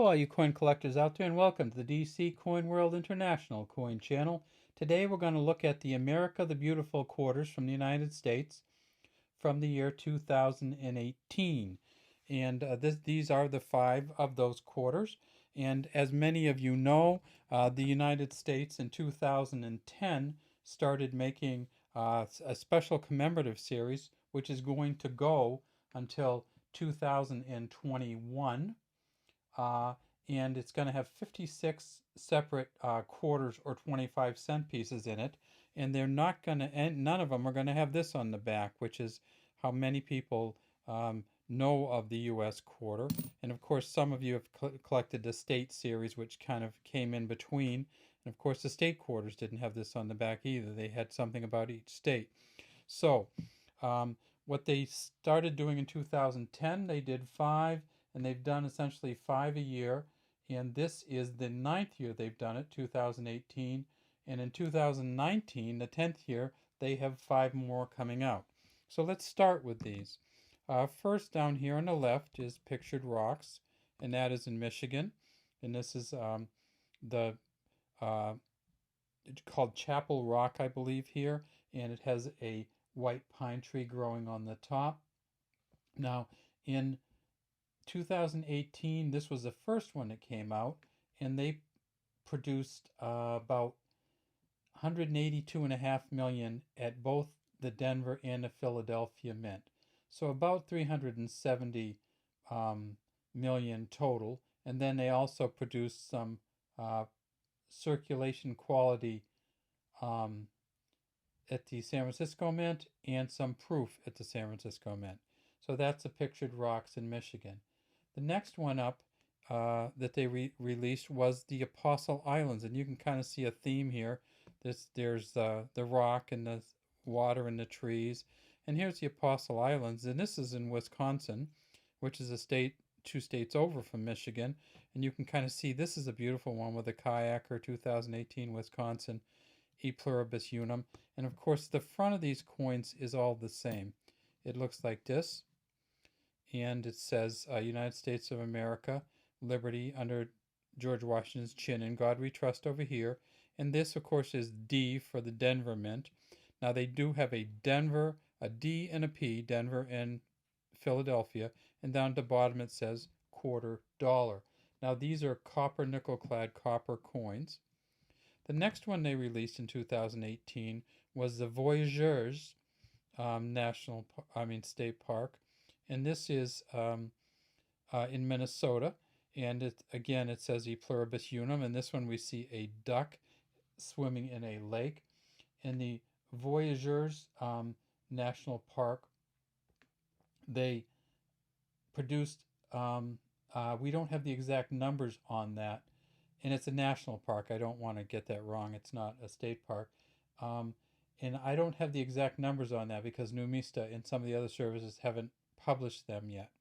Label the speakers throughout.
Speaker 1: all you coin collectors out there, and welcome to the DC Coin World International Coin Channel. Today we're going to look at the America the Beautiful quarters from the United States from the year 2018. And these are the 5 of those quarters. And as many of you know, the United States in 2010 started making a special commemorative series, which is going to go until 2021. And it's going to have 56 separate quarters or 25-cent pieces in it. And they're not going to, and none of them are going to have this on the back, which is how many people know of the U.S. quarter. And of course, some of you have collected the state series, which kind of came in between. And of course, the state quarters didn't have this on the back either. They had something about each state. So what they started doing in 2010, they did 5, and they've done essentially 5 a year. And this is the 9th year they've done it, 2018. And in 2019, the 10th year, they have 5 more coming out. So let's start with these. First, down here on the left is Pictured Rocks, and that is in Michigan. And this is the it's called Chapel Rock, I believe, here. And it has a white pine tree growing on the top. Now, in 2018, this was the first one that came out, and they produced about 182.5 million at both the Denver and the Philadelphia Mint. So about 370 million total. And then they also produced some circulation quality at the San Francisco Mint and some proof at the San Francisco Mint. So that's the Pictured Rocks in Michigan. The next one up that they released was the Apostle Islands, and you can kind of see a theme here. There's the rock and the water and the trees, and here's the Apostle Islands, and this is in Wisconsin, which is a state 2 states over from Michigan, and you can kind of see this is a beautiful one with a kayaker, 2018 Wisconsin, E pluribus unum, and of course the front of these coins is all the same. It looks like this, and it says United States of America, Liberty under George Washington's chin, and God we trust over here. And this, of course, is D for the Denver Mint. Now, they do have a Denver, a D and a P, Denver and Philadelphia. And down at the bottom it says $quarter. Now, these are copper nickel-clad copper coins. The next one they released in 2018 was the Voyageurs State Park. And this is in Minnesota. And it says E pluribus unum. And this one we see a duck swimming in a lake. In the Voyageurs National Park, they produced, we don't have the exact numbers on that, and it's a national park. I don't want to get that wrong. It's not a state park. And I don't have the exact numbers on that because Numista and some of the other services haven't published them yet.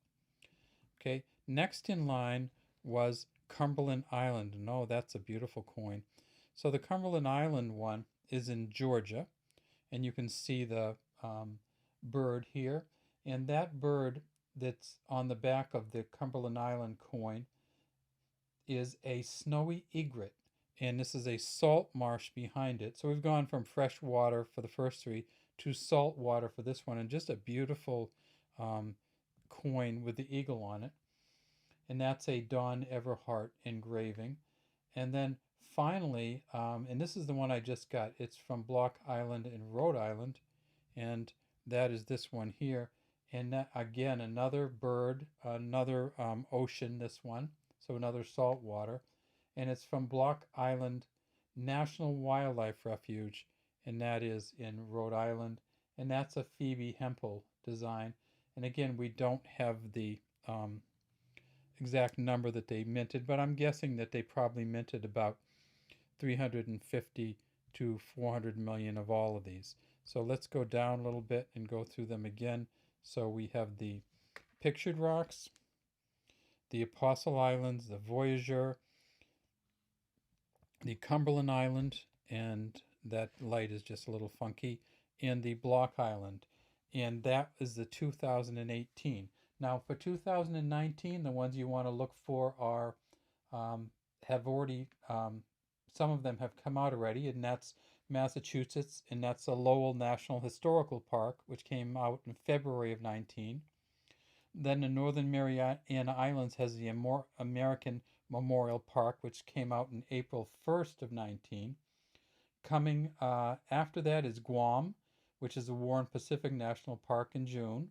Speaker 1: Okay, next in line was Cumberland Island. And oh, that's a beautiful coin. So the Cumberland Island one is in Georgia, and you can see the bird here. And that bird that's on the back of the Cumberland Island coin is a snowy egret, and this is a salt marsh behind it. So we've gone from fresh water for the first 3 to salt water for this one, and just a beautiful coin with the eagle on it. And that's a Don Everhart engraving. And then finally, and this is the one I just got, it's from Block Island in Rhode Island, and that is this one here. And that, again, another bird, another ocean, this one, so another salt water. And it's from Block Island National Wildlife Refuge, and that is in Rhode Island. And that's a Phoebe Hempel design. And again, we don't have the exact number that they minted, but I'm guessing that they probably minted about 350 to 400 million of all of these. So let's go down a little bit and go through them again. So we have the Pictured Rocks, the Apostle Islands, the Voyager, the Cumberland Island, and that light is just a little funky, and the Block Island. And that is the 2018. Now for 2019, the ones you want to look for are um, have already, some of them have come out already, and that's Massachusetts, and that's the Lowell National Historical Park, which came out in February of 19. Then the Northern Mariana Islands has the American Memorial Park, which came out in April 1st of 19. Coming after that is Guam, which is the Warren Pacific National Park in June.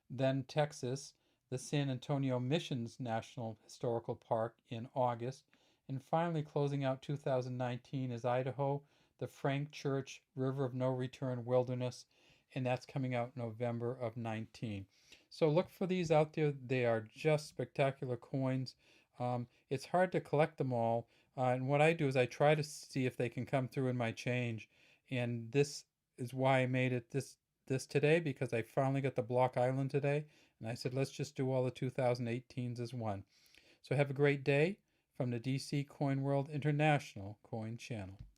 Speaker 1: Then Texas, the San Antonio Missions National Historical Park in August. And finally, closing out 2019 is Idaho, the Frank Church River of No Return Wilderness, and that's coming out November of 19. So look for these out there. They are just spectacular coins. It's hard to collect them all. And what I do is I try to see if they can come through in my change. And this is why I made it this today, because I finally got the Block Island today, and I said let's just do all the 2018s as one. So have a great day from the DC Coin World International Coin Channel.